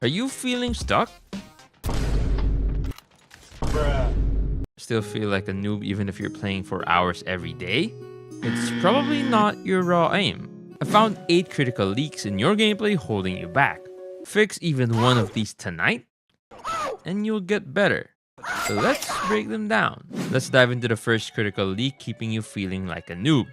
Are you feeling stuck? Still feel like a noob even if you're playing for hours every day? It's probably not your raw aim. I found 8 critical leaks in your gameplay holding you back. Fix even one of these tonight, and you'll get better. So let's break them down. Let's dive into the first critical leak keeping you feeling like a noob.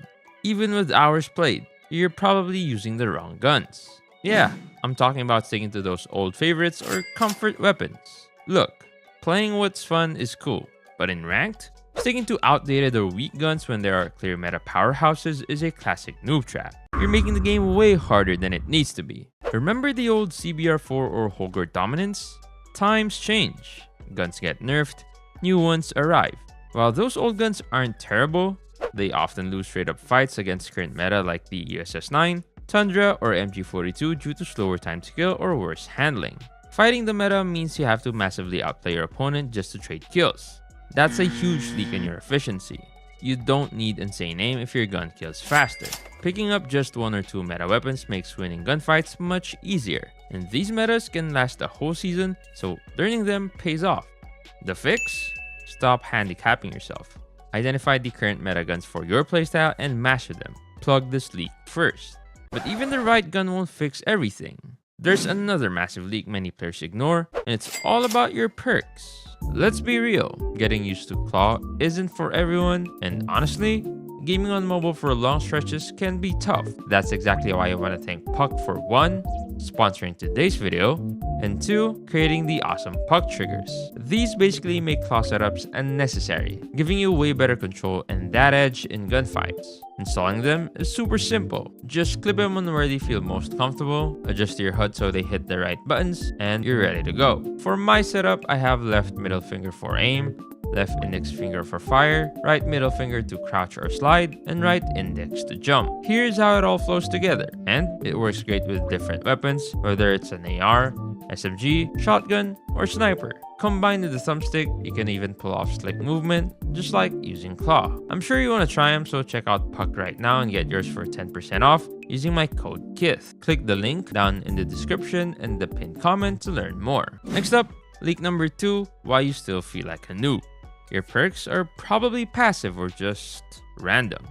Even with hours played, you're probably using the wrong guns. Yeah, I'm talking about sticking to those old favorites or comfort weapons. Look, playing what's fun is cool, but in ranked, sticking to outdated or weak guns when there are clear meta powerhouses is a classic noob trap. You're making the game way harder than it needs to be. Remember the old CBR4 or Holger dominance? Times change. Guns get nerfed, new ones arrive. While those old guns aren't terrible, they often lose straight up fights against current meta like the USS-9, Tundra, or MG42 due to slower time to kill or worse handling. Fighting the meta means you have to massively outplay your opponent just to trade kills. That's a huge leak in your efficiency. You don't need insane aim if your gun kills faster. Picking up just 1 or 2 meta weapons makes winning gunfights much easier, and these metas can last a whole season, so learning them pays off. The fix? Stop handicapping yourself. Identify the current meta guns for your playstyle and master them. Plug this leak first. But even the right gun won't fix everything. There's another massive leak many players ignore, and it's all about your perks. Let's be real, getting used to Claw isn't for everyone, and honestly, gaming on mobile for long stretches can be tough. That's exactly why I want to thank Puck for 1, sponsoring today's video, and 2, creating the awesome Puck triggers. These basically make Claw setups unnecessary, giving you way better control and that edge in gunfights. Installing them is super simple. Just clip them on where they feel most comfortable, adjust your HUD so they hit the right buttons, and you're ready to go. For my setup, I have left middle finger for aim, left index finger for fire, right middle finger to crouch or slide, and right index to jump. Here's how it all flows together, and it works great with different weapons, whether it's an AR, SMG, shotgun, or sniper. Combined with the thumbstick, you can even pull off slick movement, just like using Claw. I'm sure you want to try them, so check out Puck right now and get yours for 10% off using my code KITH. Click the link down in the description and the pinned comment to learn more. Next up, leak number 2, why you still feel like a noob. Your perks are probably passive or just random.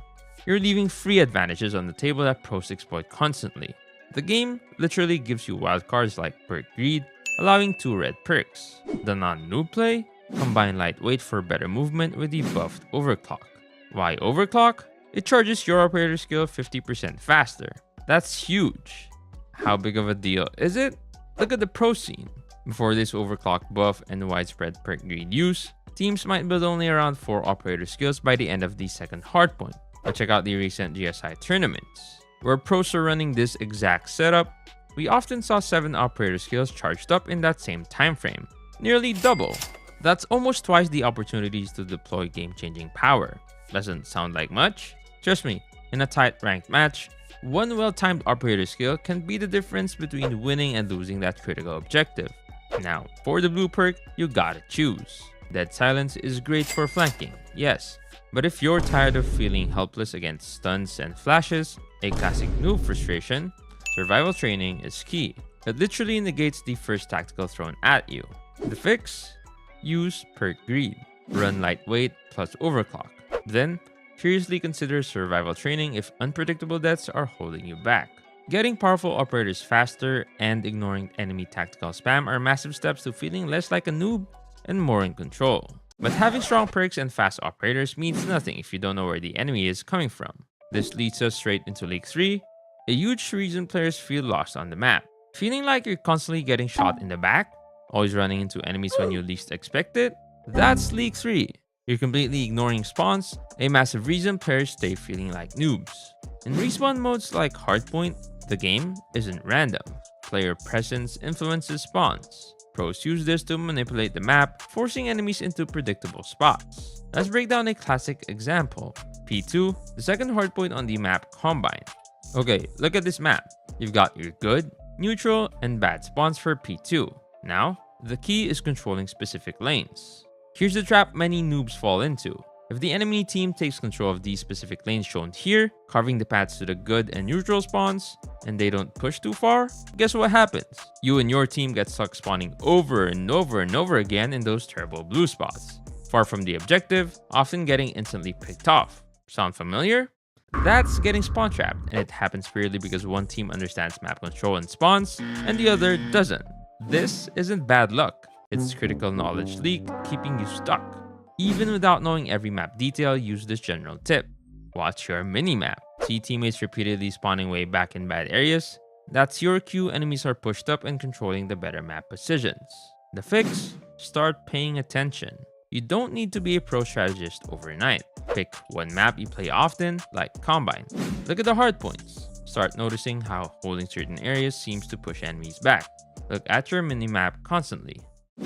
You're leaving free advantages on the table that pros exploit constantly. The game literally gives you wildcards like Perk Greed, allowing 2 red perks. The non-noob play? Combine lightweight for better movement with the buffed overclock. Why overclock? It charges your operator skill 50% faster. That's huge. How big of a deal is it? Look at the pro scene. Before this overclock buff and widespread Perk Greed use, teams might build only around 4 operator skills by the end of the second hardpoint. But check out the recent GSI tournaments. Where pros are running this exact setup, we often saw 7 operator skills charged up in that same time frame, nearly double. That's almost twice the opportunities to deploy game-changing power. Doesn't sound like much? Trust me, in a tight ranked match, 1 well-timed operator skill can be the difference between winning and losing that critical objective. Now, for the blue perk, you gotta choose. Dead Silence is great for flanking, yes, but if you're tired of feeling helpless against stuns and flashes, a classic noob frustration, survival training is key. It literally negates the first tactical thrown at you. The fix? Use Perk Greed. Run lightweight plus overclock. Then, seriously consider survival training if unpredictable deaths are holding you back. Getting powerful operators faster and ignoring enemy tactical spam are massive steps to feeling less like a noob and more in control. But having strong perks and fast operators means nothing if you don't know where the enemy is coming from. This leads us straight into League 3, a huge reason players feel lost on the map. Feeling like you're constantly getting shot in the back, always running into enemies when you least expect it? That's League 3. You're completely ignoring spawns, a massive reason players stay feeling like noobs. In respawn modes like Hardpoint, the game isn't random. Player presence influences spawns. Pros use this to manipulate the map, forcing enemies into predictable spots. Let's break down a classic example. P2, the second hardpoint on the map Combine. Okay, look at this map. You've got your good, neutral, and bad spawns for P2. Now, the key is controlling specific lanes. Here's the trap many noobs fall into. If the enemy team takes control of these specific lanes shown here, carving the paths to the good and neutral spawns, and they don't push too far, guess what happens? You and your team get stuck spawning over and over and over again in those terrible blue spots, far from the objective, often getting instantly picked off. Sound familiar? That's getting spawn trapped, and it happens purely because one team understands map control and spawns, and the other doesn't. This isn't bad luck, it's critical knowledge leak keeping you stuck. Even without knowing every map detail, use this general tip. Watch your mini-map. See teammates repeatedly spawning way back in bad areas? That's your cue enemies are pushed up and controlling the better map positions. The fix? Start paying attention. You don't need to be a pro strategist overnight. Pick one map you play often, like Combine. Look at the hard points. Start noticing how holding certain areas seems to push enemies back. Look at your mini-map constantly.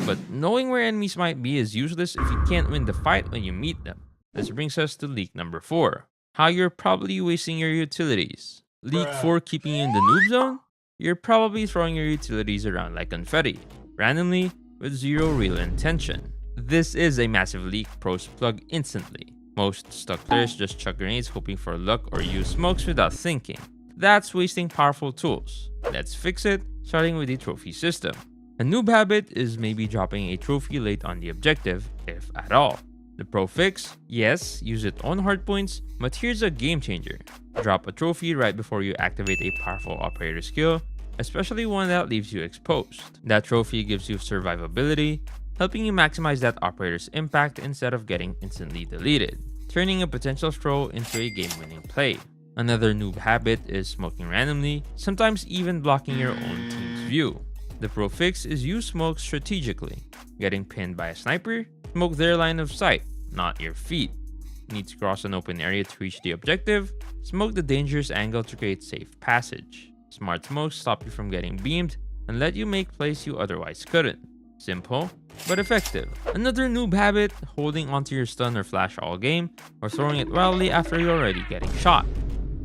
But knowing where enemies might be is useless if you can't win the fight when you meet them. This brings us to leak number 4. How you're probably wasting your utilities. Leak 4 keeping you in the noob zone? You're probably throwing your utilities around like confetti, randomly, with zero real intention. This is a massive leak pros plug instantly. Most stuck players just chuck grenades hoping for luck or use smokes without thinking. That's wasting powerful tools. Let's fix it, starting with the trophy system. A noob habit is maybe dropping a trophy late on the objective, if at all. The pro fix? Yes, use it on hardpoints, but here's a game changer. Drop a trophy right before you activate a powerful operator skill, especially one that leaves you exposed. That trophy gives you survivability, helping you maximize that operator's impact instead of getting instantly deleted, turning a potential throw into a game-winning play. Another noob habit is smoking randomly, sometimes even blocking your own team's view. The pro fix is use smoke strategically. Getting pinned by a sniper? Smoke their line of sight, not your feet. Need to cross an open area to reach the objective? Smoke the dangerous angle to create safe passage. Smart smokes stop you from getting beamed and let you make plays you otherwise couldn't. Simple, but effective. Another noob habit, holding onto your stun or flash all game, or throwing it wildly after you're already getting shot.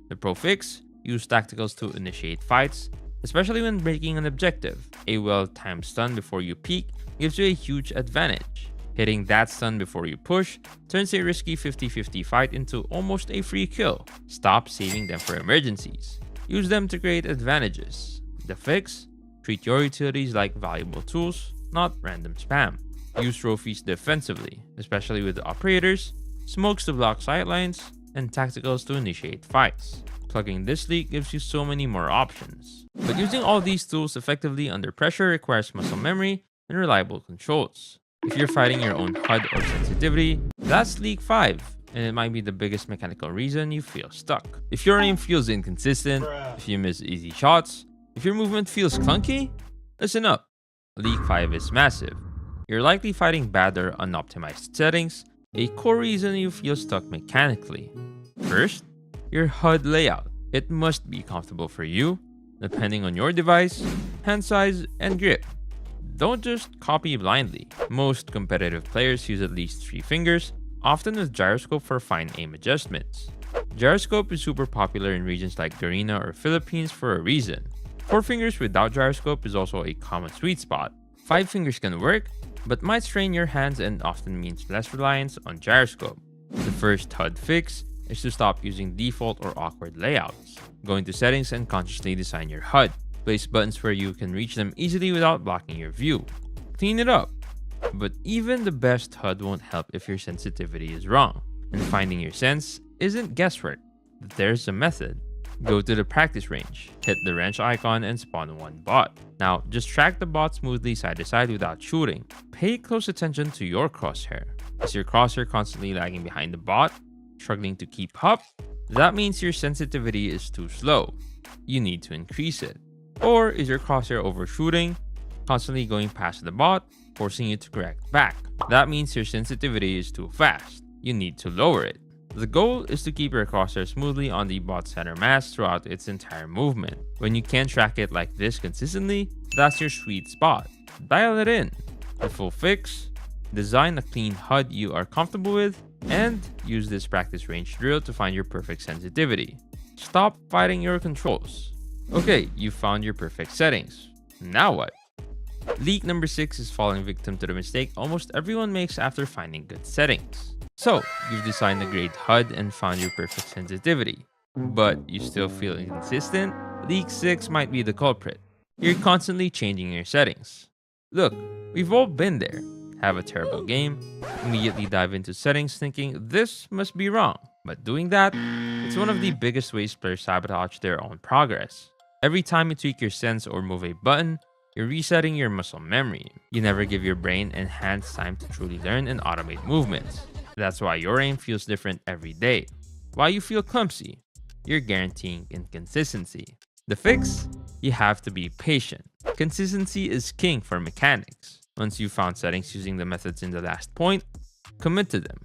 The pro fix? Use tacticals to initiate fights, especially when breaking an objective. A well-timed stun before you peek gives you a huge advantage. Hitting that stun before you push turns a risky 50-50 fight into almost a free kill. Stop saving them for emergencies. Use them to create advantages. The fix? Treat your utilities like valuable tools, not random spam. Use trophies defensively, especially with operators, smokes to block sidelines, and tacticals to initiate fights. Plugging this leak gives you so many more options. But using all these tools effectively under pressure requires muscle memory and reliable controls. If you're fighting your own HUD or sensitivity, that's leak 5, and it might be the biggest mechanical reason you feel stuck. If your aim feels inconsistent, if you miss easy shots, if your movement feels clunky, listen up. Leak 5 is massive. You're likely fighting bad or unoptimized settings, a core reason you feel stuck mechanically. First, your HUD layout. It must be comfortable for you, depending on your device, hand size, and grip. Don't just copy blindly. Most competitive players use at least 3 fingers, often with gyroscope for fine aim adjustments. Gyroscope is super popular in regions like Garena or Philippines for a reason. 4 fingers without gyroscope is also a common sweet spot. 5 fingers can work, but might strain your hands and often means less reliance on gyroscope. The first HUD fix is to stop using default or awkward layouts. Go into settings and consciously design your HUD. Place buttons where you can reach them easily without blocking your view. Clean it up. But even the best HUD won't help if your sensitivity is wrong. And finding your sense isn't guesswork. There's a method. Go to the practice range, hit the wrench icon and spawn one bot. Now, just track the bot smoothly side to side without shooting. Pay close attention to your crosshair. Is your crosshair constantly lagging behind the bot? Struggling to keep up? That means your sensitivity is too slow. You need to increase it. Or is your crosshair overshooting, constantly going past the bot, forcing you to correct back? That means your sensitivity is too fast. You need to lower it. The goal is to keep your crosshair smoothly on the bot center mass throughout its entire movement. When you can't track it like this consistently, that's your sweet spot. Dial it in. The full fix: design a clean HUD you are comfortable with, and use this practice range drill to find your perfect sensitivity. Stop fighting your controls. Okay, you found your perfect settings. Now what? Leak number 6 is falling victim to the mistake almost everyone makes after finding good settings. So, you've designed a great HUD and found your perfect sensitivity, but you still feel inconsistent? Leak 6 might be the culprit. You're constantly changing your settings. Look, we've all been there. Have a terrible game, immediately dive into settings thinking this must be wrong. But doing that, it's one of the biggest ways players sabotage their own progress. Every time you tweak your sense or move a button, you're resetting your muscle memory. You never give your brain and hands time to truly learn and automate movements. That's why your aim feels different every day. Why you feel clumsy? You're guaranteeing inconsistency. The fix? You have to be patient. Consistency is king for mechanics. Once you've found settings using the methods in the last point, commit to them.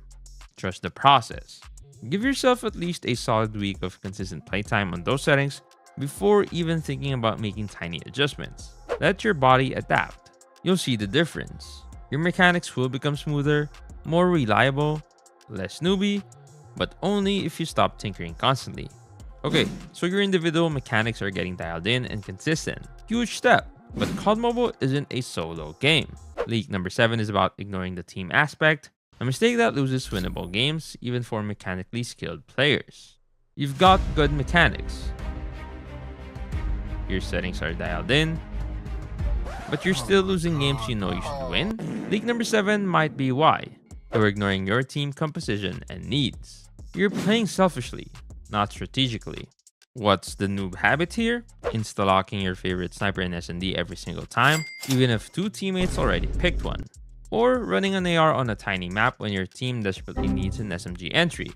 Trust the process. Give yourself at least a solid week of consistent playtime on those settings before even thinking about making tiny adjustments. Let your body adapt. You'll see the difference. Your mechanics will become smoother, more reliable, less newbie, but only if you stop tinkering constantly. Okay, so your individual mechanics are getting dialed in and consistent. Huge step, but COD Mobile isn't a solo game. Leak number 7 is about ignoring the team aspect, a mistake that loses winnable games even for mechanically skilled players. You've got good mechanics. Your settings are dialed in, but you're still losing games you know you should win. Leak number 7 might be why. You're ignoring your team composition and needs. You're playing selfishly, not strategically. What's the noob habit here? Insta-locking your favorite sniper in S&D every single time, even if 2 teammates already picked one. Or running an AR on a tiny map when your team desperately needs an SMG entry.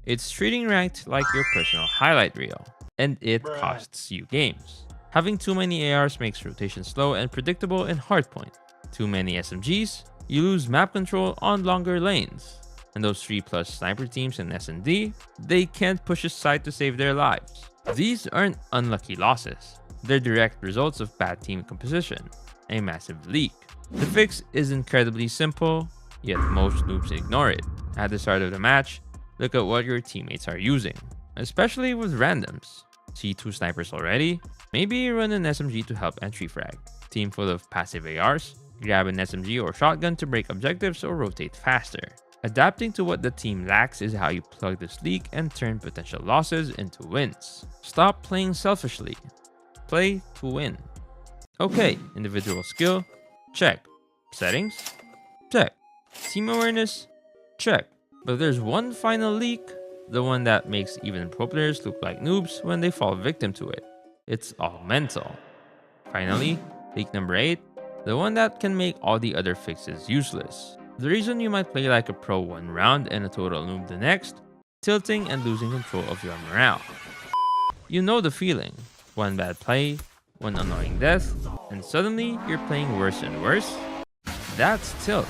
It's treating ranked like your personal highlight reel, and it costs you games. Having too many ARs makes rotation slow and predictable in hardpoint. Too many SMGs, you lose map control on longer lanes. And those 3+ sniper teams in S&D, they can't push aside to save their lives. These aren't unlucky losses. They're direct results of bad team composition, a massive leak. The fix is incredibly simple, yet most noobs ignore it. At the start of the match, look at what your teammates are using, especially with randoms. See 2 snipers already? Maybe run an SMG to help entry frag. Team full of passive ARs? Grab an SMG or shotgun to break objectives or rotate faster. Adapting to what the team lacks is how you plug this leak and turn potential losses into wins. Stop playing selfishly. Play to win. Okay, individual skill? Check. Settings? Check. Team awareness? Check. But there's one final leak, the one that makes even pro players look like noobs when they fall victim to it. It's all mental. Finally, leak number 8, the one that can make all the other fixes useless. The reason you might play like a pro one round and a total noob the next, tilting and losing control of your morale. You know the feeling. One bad play, one annoying death, and suddenly you're playing worse and worse? That's tilt.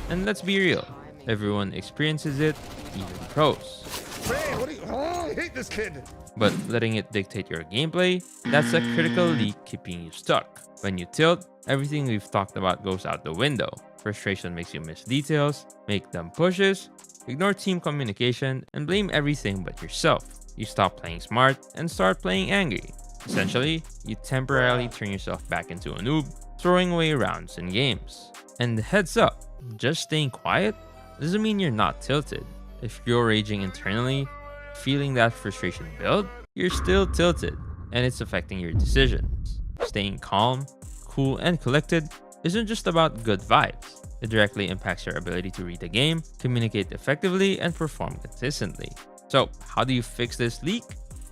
And let's be real, everyone experiences it, even pros. I hate this kid. But letting it dictate your gameplay, that's a critical leak keeping you stuck. When you tilt, everything we've talked about goes out the window. Frustration makes you miss details, make dumb pushes, ignore team communication, and blame everything but yourself. You stop playing smart and start playing angry. Essentially, you temporarily turn yourself back into a noob, throwing away rounds and games. And heads up, just staying quiet doesn't mean you're not tilted. If you're raging internally, feeling that frustration build, you're still tilted, and it's affecting your decisions. Staying calm, cool, and collected isn't just about good vibes. It directly impacts your ability to read the game, communicate effectively, and perform consistently. So, how do you fix this leak?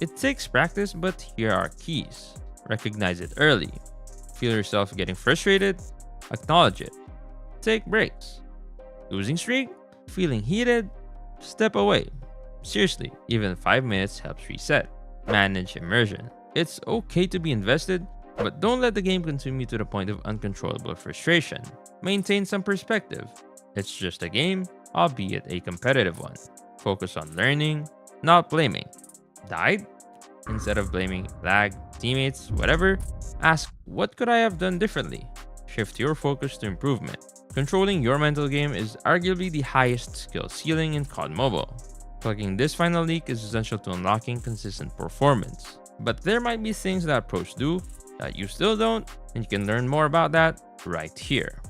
It takes practice, but here are keys. Recognize it early. Feel yourself getting frustrated? Acknowledge it. Take breaks. Losing streak? Feeling heated? Step away. Seriously, even 5 minutes helps reset. Manage immersion. It's okay to be invested, but don't let the game consume you to the point of uncontrollable frustration. Maintain some perspective. It's just a game, albeit a competitive one. Focus on learning, not blaming. Died? Instead of blaming lag, teammates, whatever, ask, what could I have done differently? Shift your focus to improvement. Controlling your mental game is arguably the highest skill ceiling in COD Mobile. Plugging this final leak is essential to unlocking consistent performance. But there might be things that pros do that you still don't, and you can learn more about that right here.